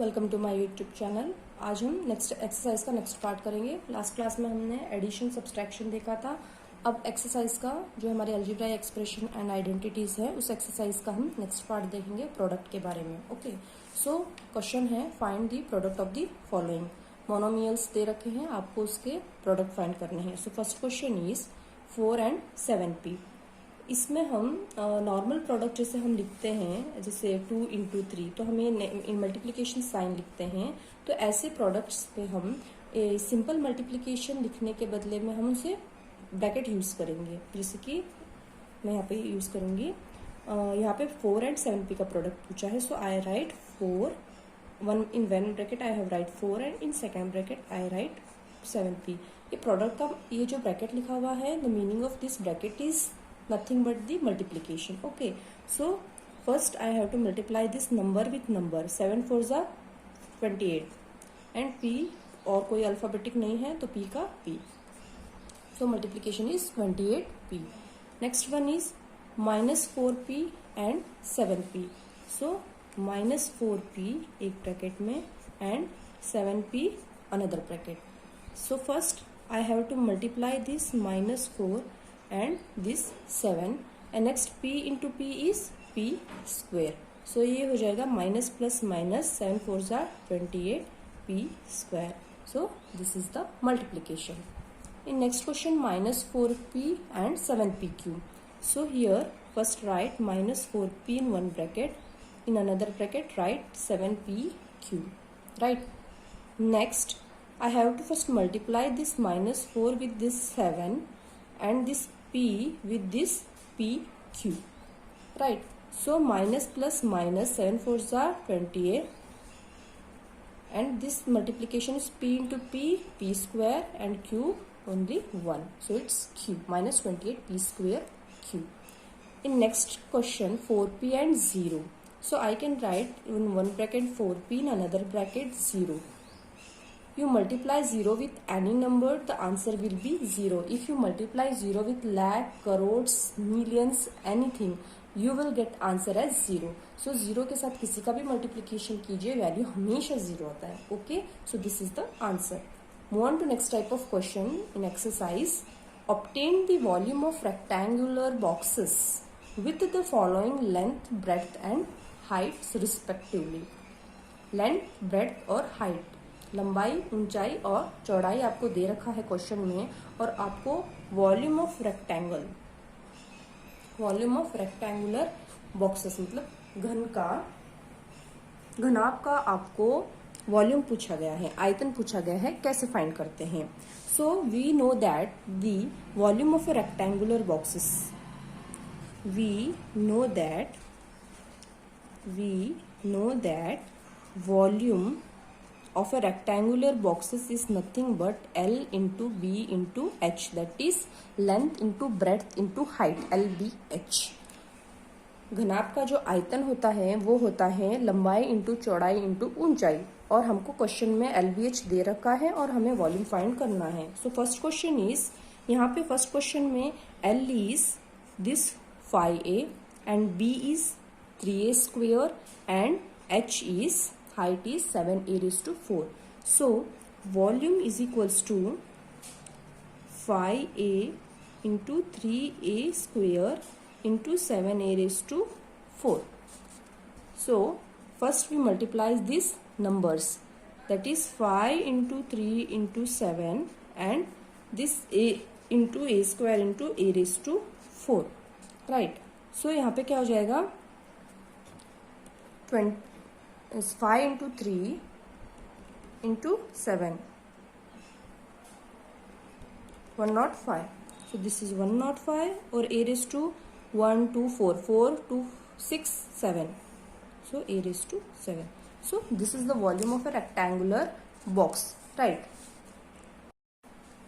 Welcome to my YouTube channel. आज हम next exercise का नेक्स्ट पार्ट करेंगे। लास्ट क्लास में हमने एडिशन सब्सट्रैक्शन देखा था। अब एक्सरसाइज का जो हमारे अलजेब्रा एक्सप्रेशन एंड आइडेंटिटीज है उस एक्सरसाइज का हम नेक्स्ट पार्ट देखेंगे प्रोडक्ट के बारे में। ओके, सो क्वेश्चन है find the product of the following. Monomials दे रखे हैं, आपको उसके प्रोडक्ट फाइंड करने हैं। So first question is 4 and 7p। इसमें हम नॉर्मल प्रोडक्ट जैसे हम लिखते हैं, जैसे 2 into 3, तो हमें मल्टीप्लिकेशन साइन लिखते हैं। तो ऐसे प्रोडक्ट्स पे हम सिंपल मल्टीप्लिकेशन लिखने के बदले में हम उसे ब्रैकेट यूज करेंगे। जैसे कि मैं यहाँ पे यूज करूंगी, यहाँ पे 4 and 7p का प्रोडक्ट पूछा है। So I write 4 in one bracket I have write 4 and in second bracket I write 7p। ये प्रोडक्ट का ये जो ब्रैकेट लिखा हुआ है, the meaning of this bracket is nothing but the multiplication. Okay, so first I have to multiply this number with number. 7 4s are 28 and p और कोई alphabetic नहीं है तो p का p. So multiplication is 28p. Next one is minus 4p and 7p. So minus 4p एक bracket में and 7p another bracket. So first I have to multiply this minus 4 and this 7 and next p into p is p square. So ये हो जाएगा minus plus minus 7 4s are 28 p square. So this is the multiplication. In next question minus 4p and 7p cube. So here first write minus 4p in one bracket, in another bracket write 7p cube. Right. Next I have to first multiply this minus 4 with this 7 and this p with this p cube. Right. So minus plus minus 7 4s are 28 and this multiplication is p into p square and cube only 1. So it's cube minus 28 p square cube. In next question 4p and 0. So I can write in one bracket 4p, in another bracket 0. You multiply 0 with any number, the answer will be 0. If you multiply 0 with lakh, crores, millions, anything, you will get answer as 0. So 0 के साथ किसी का भी multiplication कीजिए, value हमेशा 0 आता है. Okay, so this is the answer. Move on to next type of question in exercise. Obtain the volume of rectangular boxes with the following length, breadth and heights respectively. Length, breadth और height, लंबाई, ऊंचाई और चौड़ाई आपको दे रखा है question में, और आपको वॉल्यूम ऑफ रेक्टेंगुलर बॉक्सेस मतलब घनाभ का आपको वॉल्यूम पूछा गया है, आयतन पूछा गया है, कैसे फाइंड करते हैं। So we know that the volume of a rectangular boxes, we know that volume of a rectangular boxes is nothing but L into B into H, that is length into breadth into height, LBH. घनाभ का जो आयतन होता है वो होता है लंबाई into चौड़ाई इंटू ऊंचाई, और हमको क्वेश्चन में LBH दे रखा है और हमें वॉल्यूम फाइंड करना है। सो फर्स्ट क्वेश्चन इज, यहाँ पे फर्स्ट क्वेश्चन में L is this 5a and B is 3a square and H is height is 7a raised to 4. So volume is equals to 5a into 3a square into 7a raised to 4. So first we multiply these numbers, that is 5 into 3 into 7 and this a into a square into a raised to 4. Right. So यहाँ पे क्या हो जाएगा, 5 into 3 into 7, 105. So this is 105 or a raised to 1 2 4 4 2 6 7. So a raised to 7. So this is the volume of a rectangular box. Right.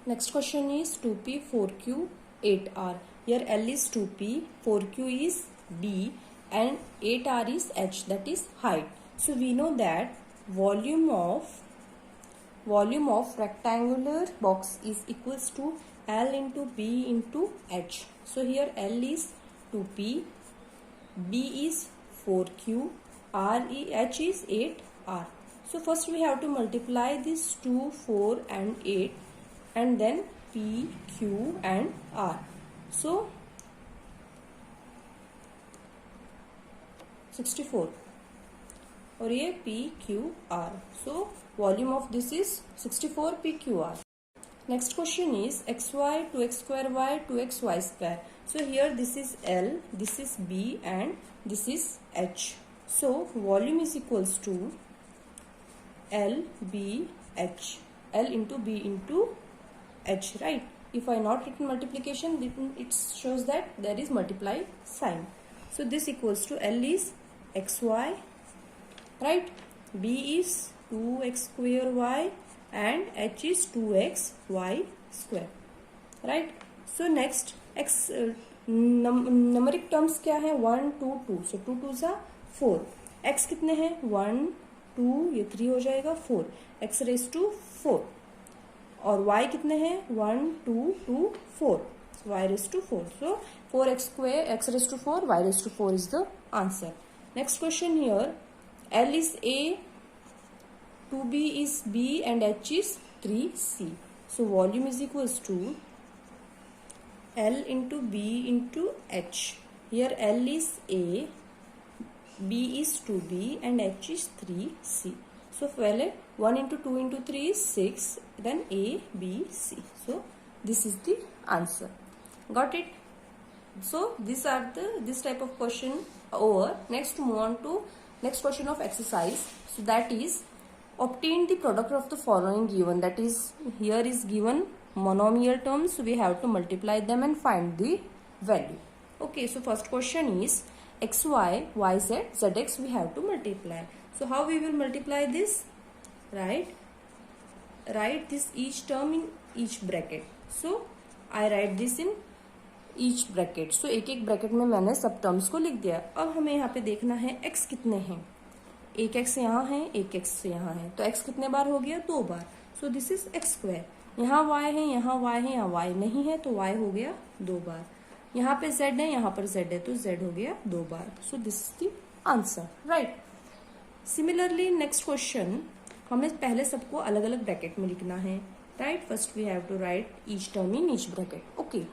Next question is 2p 4q 8r. Here L is 2p, 4q is d and 8r is h, that is height. So we know that volume of rectangular box is equals to L into B into H. So here L is 2P, B is 4Q, H is 8R. So first we have to multiply this 2, 4 and 8 and then P, Q and R. So 64 और ये P, Q, R. So volume of this is 64 P, Q, R. Next question is xy, 2x square y, 2x y square. So here this is L, this is B and this is H. So volume is equals to L, B, H. L into B into H, right? If I not written multiplication, then it shows that there is multiply sign. So this equals to L is xy, right? B is 2x square y and H is 2x y square, right? So next x numeric terms क्या है? 1, 2, 2. So 2 2 सा 4. x कितने हैं? 1, 2, ये 3 हो जाएगा 4. x raise to 4. और y कितने हैं? 1, 2, 2, 4. So y raised to 4. So 4x square, x raised to 4, y raised to 4 is the answer. Next question here. L is A, 2B is B and H is 3C. So volume is equals to L into B into H. Here L is A, B is 2B and H is 3C. So पहले 1 into 2 into 3 is 6, then A, B, C. So this is the answer. Got it? So these are this type of question over. Next move on to next question of exercise. So that is obtain the product of the following given. That is here is given monomial terms. So we have to multiply them and find the value. Okay. So first question is xy, yz, zx we have to multiply. So how we will multiply this? Right? Write this each term in each bracket. So I write this in each bracket. So एक एक bracket में मैंने सब terms को लिख दिया. अब हमें यहाँ पे देखना है x कितने हैं. एक x यहाँ है, एक x यहाँ है. तो x कितने बार हो गया? 2 बार. So this is x square. यहाँ y है, यहाँ y है, यहाँ y नहीं है तो y हो गया 2 बार. यहाँ पे z है, यहाँ पर z है तो z हो गया 2 बार. So this is the answer, right? Similarly next question हमें पहले सबको अलग अलग ब्रैकेट में लिखना है, right? First we have to write each term in each bracket. Okay.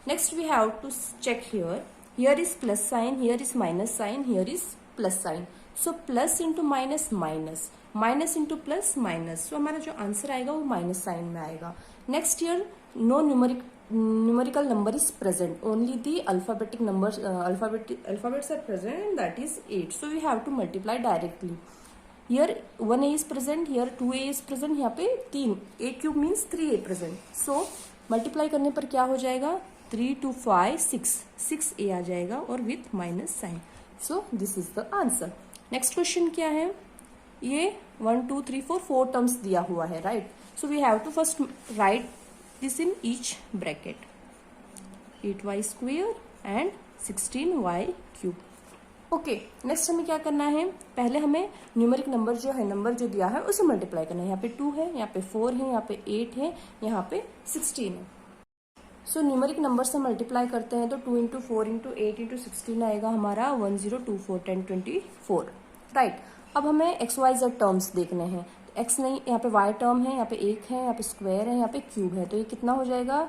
Next we have to check here. Here is plus sign, here is minus sign, here is plus sign. So plus into minus minus, minus into plus minus. So हमारा जो answer आएगा वो minus sign में आएगा. Next here no numerical number is present. Only the alphabetic numbers alphabets are present and that is 8. So we have to multiply directly. Here 1a is present, here 2a is present, यहाँ पे 3. a cube means 3a present. So multiply करने पर क्या हो जाएगा? 3 to 5 6 6a आ जाएगा और with minus sign. So this is the answer. Next question क्या है? ये 1 2 3 4 4 टर्म्स दिया हुआ है, right? So we have to first write this in each bracket. 8y square and 16y cube. Okay. Next हमें क्या करना है? पहले हमें न्यूमेरिक नंबर जो है, नंबर जो दिया है उसे मल्टीप्लाई करना है. यहाँ पे 2 है, यहाँ पे 4 है, यहाँ पे 8 है, यहाँ पे 16 है. सो न्यूमेरिक नंबर से मल्टीप्लाई करते हैं तो 2 इंटू 4 इंटू 8 इंटू 16 आएगा हमारा 1024 1024, राइट? अब हमें एक्स वाई जेड टर्म्स देखने हैं. एक्स नहीं, यहाँ पे वाई टर्म है, यहाँ पे 1 है, यहाँ पे स्क्वायर है, यहाँ पे क्यूब है. तो ये कितना हो जाएगा?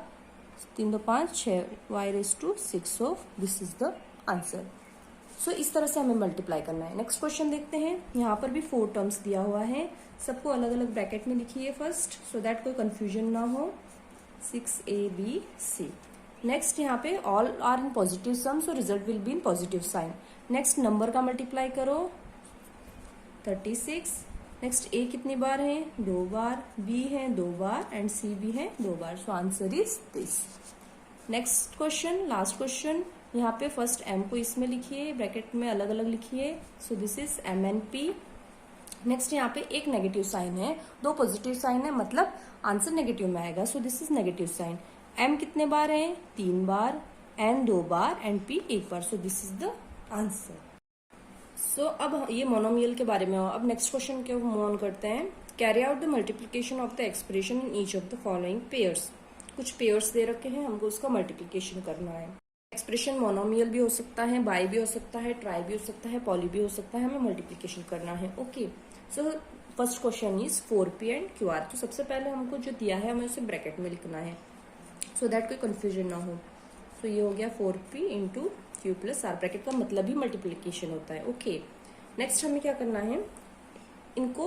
3 2 5 6 Y raise to 6. So this is the answer. So इस तरह से हमें मल्टीप्लाई करना है. नेक्स्ट क्वेश्चन देखते हैं. यहाँ पर भी 4 टर्म्स दिया हुआ है. सबको अलग अलग ब्रैकेट में लिखिए फर्स्ट, सो दैट कोई कंफ्यूजन ना हो. 6abc. नेक्स्ट यहाँ पे all are in positive sum, so result will be in positive sign. Next number का मल्टीप्लाई करो 36. नेक्स्ट a कितनी बार है? 2 बार. b है 2 बार एंड c भी है 2 बार. So answer is this. Next question, last question. यहाँ पे फर्स्ट m को इसमें लिखिए, ब्रैकेट में अलग अलग लिखिए. सो दिस इज mnp. नेक्स्ट यहाँ पे एक नेगेटिव साइन है, 2 पॉजिटिव साइन है, मतलब आंसर नेगेटिव में आएगा. So this is negative sign. m कितने बार है? 3 बार, n 2 बार एंड p 1 बार. So this is the answer. So अब ये मोनोमियल के बारे में हो. अब नेक्स्ट क्वेश्चन के मूव ऑन करते हैं. Carry out the multiplication of the expression in each of the following pairs. कुछ पेयर्स दे रखे हैं, हमको उसका मल्टीप्लीकेशन करना है. एक्सप्रेशन मोनोमियल भी हो सकता है, बाई भी हो सकता है, ट्राई भी हो सकता है, पॉली भी हो सकता है. हमें मल्टीप्लीकेशन करना है. Okay. So first question is 4p and QR। तो सबसे पहले हमको जो दिया है हमें उसे ब्रैकेट में लिखना है सो दैट कोई कंफ्यूजन ना हो। तो ये हो गया 4p into Q plus R। Bracket का मतलब ही मल्टीप्लीकेशन होता है। ओके, नेक्स्ट हमें क्या करना है, इनको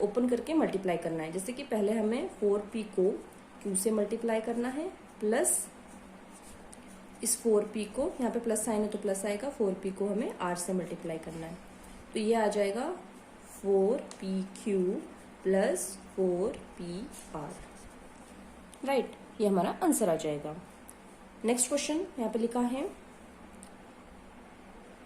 ओपन करके मल्टीप्लाई करना है। जैसे कि पहले हमें 4p को Q से मल्टीप्लाई करना है प्लस इस 4p को, यहाँ पे प्लस साइन है तो प्लस आएगा, 4p को हमें R से मल्टीप्लाई करना है। तो ये आ जाएगा 4pq प्लस 4pr, राइट। ये हमारा आंसर आ जाएगा। नेक्स्ट क्वेश्चन यहाँ पे लिखा है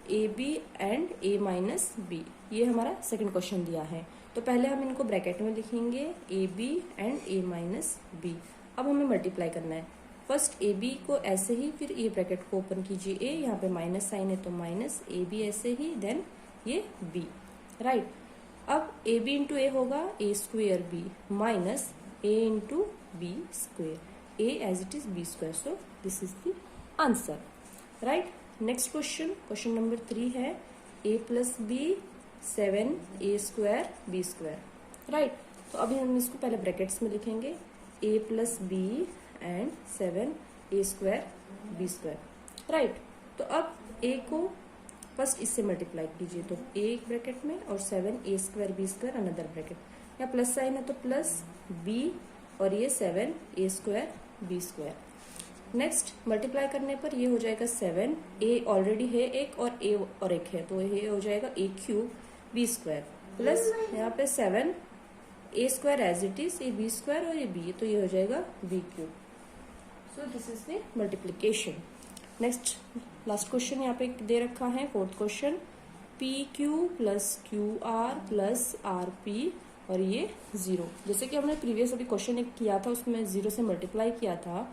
ab and a minus b। ये हमारा सेकंड क्वेश्चन दिया है। तो पहले हम इनको ब्रैकेट में लिखेंगे ab and a minus b। अब हमें मल्टीप्लाई करना है। फर्स्ट ab को ऐसे ही, फिर ये ब्रैकेट को ओपन कीजिए, a यहाँ पे माइनस साइन है तो माइनस, ab ऐसे ही, देन ये b, राइट। अब ab इंटू ए होगा a square b minus a into b square, a as it is b square. So this is the answer, right. Next question, question number 3 है a plus b 7a square b square, right. तो अभी हम इसको पहले brackets में लिखेंगे, a plus b and 7a square b square, right. तो अब a को फर्स्ट इससे मल्टीप्लाई कीजिए, तो a एक ब्रैकेट में और 7a square b square another bracket. यहाँ प्लस साइन है तो प्लस b और ये 7a square b square. Next multiply करने पर ये हो जाएगा 7, a ऑलरेडी है एक और a और एक है तो ये हो जाएगा a cube b square plus यहाँ पे 7a square as it is, ये b स्क्वायर और ये b, तो ये हो जाएगा b cube. So this is the multiplication. Next last question यहाँ पे दे रखा है, fourth question, p q plus q r plus r p और ये 0। जैसे कि हमने प्रीवियस अभी क्वेश्चन एक किया था उसमें 0 से मल्टीप्लाई किया था,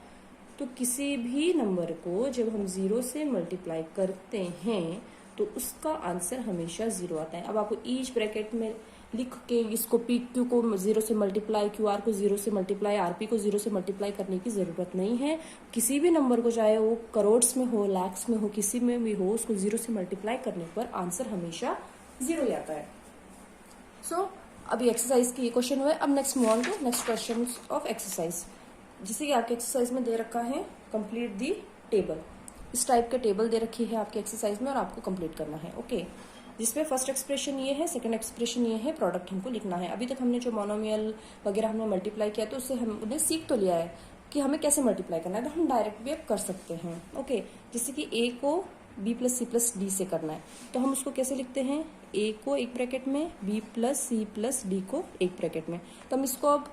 तो किसी भी नंबर को जब हम 0 से मल्टीप्लाई करते हैं तो उसका आंसर हमेशा 0 आता है। अब आपको ईच ब्रैकेट में लिख के इसको पी क्यू को 0 से मल्टीप्लाई, क्यू आर को 0 से मल्टीप्लाई, आर पी को 0 से मल्टीप्लाई करने की जरूरत नहीं है। किसी भी नंबर को, चाहे वो करोड्स में हो, लैक्स में हो, किसी में भी हो, उसको 0 से मल्टीप्लाई करने पर आंसर हमेशा 0 ही आता है। सो अभी एक्सरसाइज की ये क्वेश्चन हुए। अब next move on to next question of exercise. जैसे कि आपके एक्सरसाइज में दे रखा है कंप्लीट दी टेबल। इस टाइप के टेबल दे रखी है आपके एक्सरसाइज में और आपको कंप्लीट करना है। ओके, जिसमें फर्स्ट एक्सप्रेशन ये है, सेकंड एक्सप्रेशन ये है, प्रोडक्ट हमको लिखना है। अभी तक हमने जो मोनोमियल वगैरह हमने मल्टीप्लाई किया तो उससे हमने सीख तो लिया है कि हमें कैसे मल्टीप्लाई करना है, तो हम डायरेक्ट भी अब कर सकते हैं। ओके, जैसे कि a को b plus c plus d से करना है तो हम उसको कैसे लिखते हैं, a को एक ब्रैकेट में, b plus c plus d को एक ब्रैकेट में। तो हम इसको अब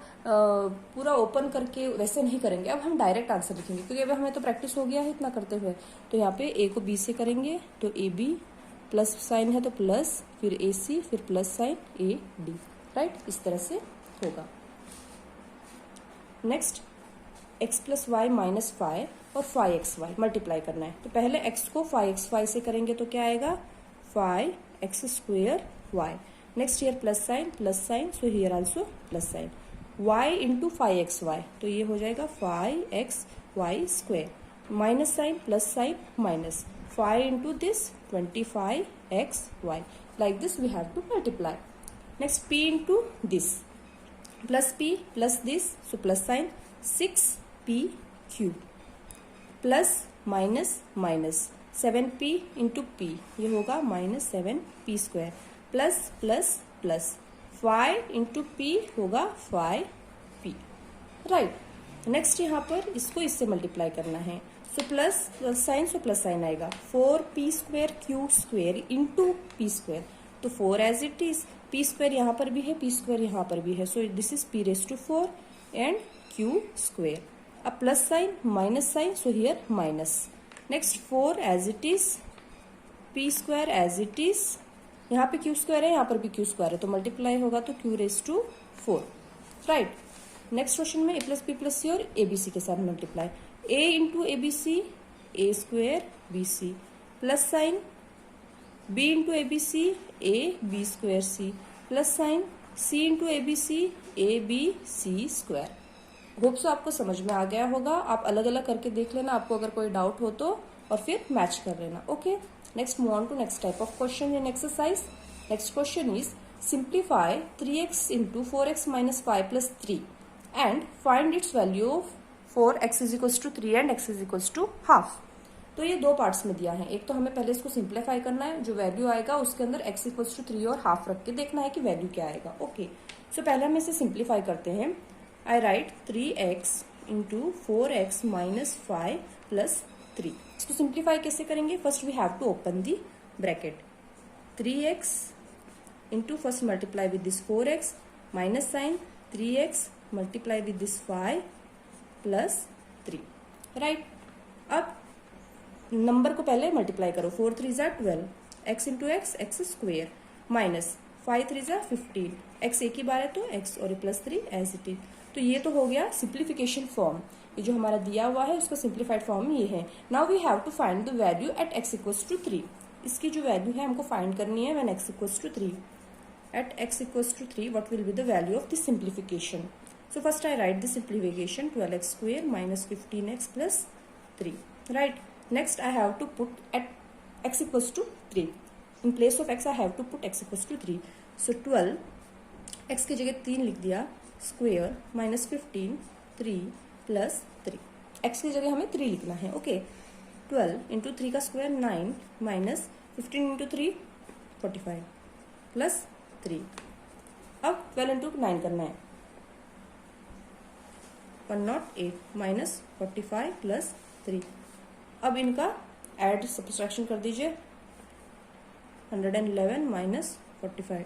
पूरा ओपन करके वैसे नहीं करेंगे, अब हम डायरेक्ट आंसर लिखेंगे क्योंकि अब हमें तो प्रैक्टिस हो गया है इतना करते हुए। तो यहाँ पे a को b से करेंगे तो ए बी, प्लस साइन है तो प्लस, फिर ए सी, फिर plus sign a d, right. इस तरह से होगा। Next x plus y minus 5 और 5xy मल्टीप्लाई करना है। तो पहले x को 5xy से करेंगे तो क्या आएगा 5x square y। Next year plus sign, so here also plus sign, y into 5xy तो ये हो जाएगा 5xy square, minus sign plus sign minus 5 into this 25xy. Like this we have to multiply. Next p into this plus p plus this, so plus sign 6p cube plus minus minus 7p into p, ये होगा minus 7p square plus plus plus 5 into p होगा 5p, right। Next यहाँ पर इसको इससे multiply करना है, so plus sign, so plus sign आएगा 4p square q square into p square, तो 4 as it is, p square यहाँ पर भी है, पी स्क्वेयर यहाँ पर भी है, so this is p raise to 4 and Q square. अब plus sign minus sign, so here minus. Next 4 as it is, P square as it is, यहाँ पे क्यू स्क्वायर है, यहाँ पर भी क्यू स्क्वायर है, तो मल्टीप्लाई होगा तो q raise to 4, right. Next question में a plus b plus c और ए बी सी के साथ multiply, a into a b c, a square b c, plus sign b into a b c, a b square c, plus sign c into a b c, a b c square. Hope so आपको समझ में आ गया होगा। आप अलग अलग करके देख लेना आपको अगर कोई डाउट हो तो, और फिर मैच कर लेना। Okay, next move on to next type of question in exercise. Next question is simplify 3x into 4x minus 5 plus 3 and find its value for x is equals to 3 and x is equals to half। तो ये दो parts में दिया है, एक तो हमें पहले इसको सिंप्लीफाई करना है, जो वैल्यू आएगा उसके अंदर x इक्वल्स टू 3 और हाफ रख के देखना है कि वैल्यू क्या आएगा। ओके, सो पहले हम इसे सिंप्लीफाई करते हैं। I write 3x into 4x minus 5 plus 3। इसको सिंप्लीफाई कैसे करेंगे? First we have to open the bracket. 3x into first multiply with this 4x minus sign 3x multiply with this 5 plus 3। Right, अब number को पहले multiply करो। 4 3 ज़ा 12, x into x x square minus 5 3 ज़ा 15, x एक ही बार है तो x और प्लस 3 एज इट इज। तो ये तो हो गया सिंप्लीफिकेशन फॉर्म। ये जो हमारा दिया हुआ है उसका सिंप्लीफाइड फॉर्म ये है। Now we have to find the value at x equals to 3। इसकी जो वैल्यू है हमको फाइंड करनी है when x equals to 3। At x equals to 3 what will be the value of this simplification? So first I write the simplification 12x square minus 15x plus 3। Right, next I have to put at x equals to 3. In place of x I have to put x equals to 3. So 12 x की जगह 3 लिख दिया, square minus 15 3 plus 3। x की जगह हमें 3 लिखना है। Okay, 12 into 3 का स्क्वायर 9 माइनस 15 इंटू 3 45 प्लस 3। अब 12 इंटू 9 करना है, 108 माइनस 45 प्लस 3। अब इनका एड सब्सट्रैक्शन कर दीजिए, 111 माइनस 45।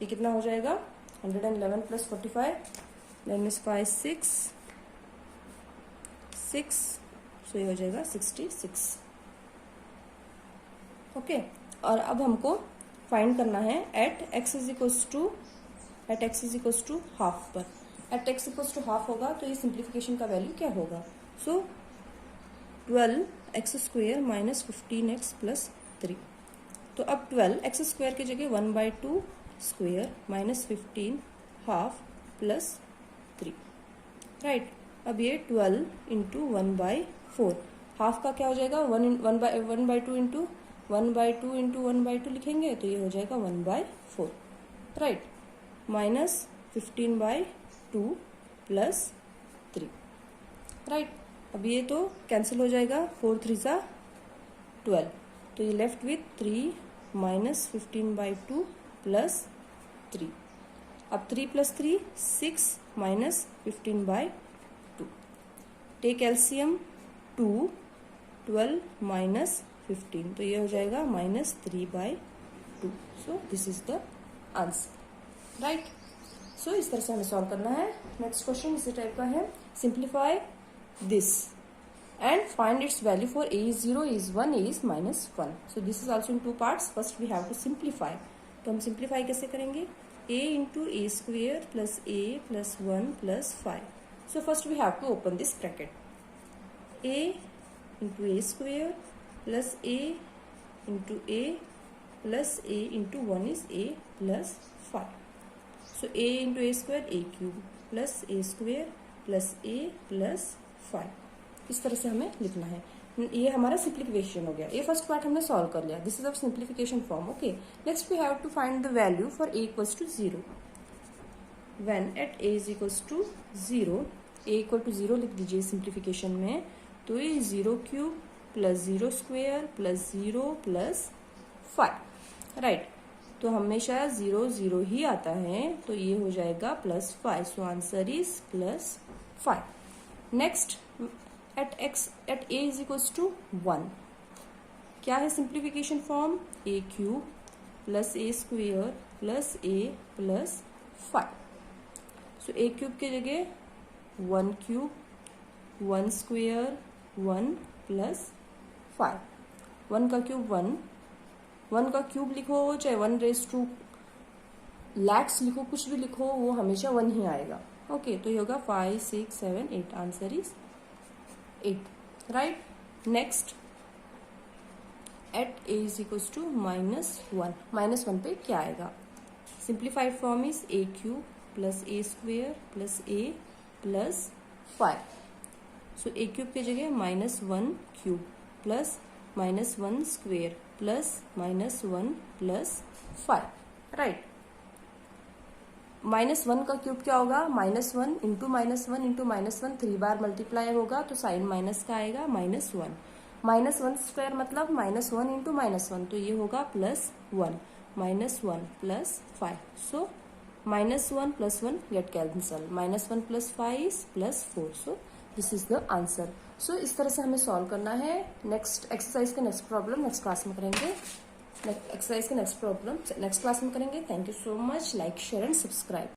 ये कितना हो जाएगा? 111 प्लस 45 देन इज 5 6 6, सो ये हो जाएगा 66। ओके, और अब हमको फाइंड करना है at x is equals to half पर। At x equals to half होगा तो ये सिंप्लीफिकेशन का वैल्यू क्या होगा? So 12x square minus 15x plus 3। तो अब 12x स्क्वेयर की जगह 1/2 square minus 15 half plus 3। Right, अब ये 12 इंटू 1/4, हाफ का क्या हो जाएगा? 1/2 इंटू 1/2 इंटू 1/2 लिखेंगे तो ये हो जाएगा 1/4। Right, minus 15/2 plus 3। राइट, अब ये तो कैंसिल हो जाएगा, 4 3 ज़ा 12, तो ये लेफ्ट विथ 3 माइनस 15/2 प्लस 3। अब 3 plus 3 6 minus 15/2। Take LCM 2 12 minus 15, तो ये हो जाएगा minus 3/2। So this is the answer. Right, so इस तरह से हमें सॉल्व करना है। नेक्स्ट क्वेश्चन इसी टाइप का है, simplify this and find its value for a is 0, a is 1, a is minus 1. So this is also in two parts. First we have to simplify. तो हम सिंप्लीफाई कैसे करेंगे? a into A square plus a plus 1 plus 5. So first we have to open this bracket. a into A square plus a into a plus a into 1 is a plus 5. So a into A square a cube plus a square plus a plus 5। इस तरह से हमें लिखना है। ये हमारा simplification हो गया। ये फर्स्ट पार्ट हमने सॉल्व कर लिया। This is of simplification form. Okay, next we have to find the value for a equals to 0। When at a is equals to 0, a equal to 0 लिख दीजिए सिंप्लीफिकेशन में, तो ये 0 cube plus 0 square plus 0 plus 5। Right, तो हमेशा 0 0 ही आता है, तो ये हो जाएगा plus 5। So answer is plus 5। Next at a is equals to 1, क्या है simplification form? a cube plus a square plus a plus 5। So a cube की जगह 1 क्यूब 1 स्क्वेयर 1 प्लस 5। 1 का क्यूब 1, 1 का क्यूब लिखो चाहे 1 रेज टू लैक्स लिखो, कुछ भी लिखो, वो हमेशा 1 ही आएगा। ओके, तो ये होगा 5 6 7 8। Answer is 8। Right, next at a is equals to -1। -1 पे क्या आएगा? Simplified form is a cube plus a square plus a plus 5। So a cube की जगह -1 cube plus -1 square plus -1 plus 5। Right. -1 का क्यूब क्या होगा, -1 इंटू -1 इंटू -1 3 बार multiply होगा तो साइन माइनस का आएगा -1। -1 स्क्वायर मतलब -1 इंटू -1 तो ये होगा +1, -1 + 5। So -1 + 1 get cancel, -1 + 5 + 4। So this is the answer. So इस तरह से हमें सॉल्व करना है। नेक्स्ट एक्सरसाइज का नेक्स्ट प्रॉब्लम नेक्स्ट क्लास में करेंगे। एक्सरसाइज का नेक्स्ट प्रॉब्लम नेक्स्ट क्लास में करेंगे। Thank you so much. Like share and subscribe.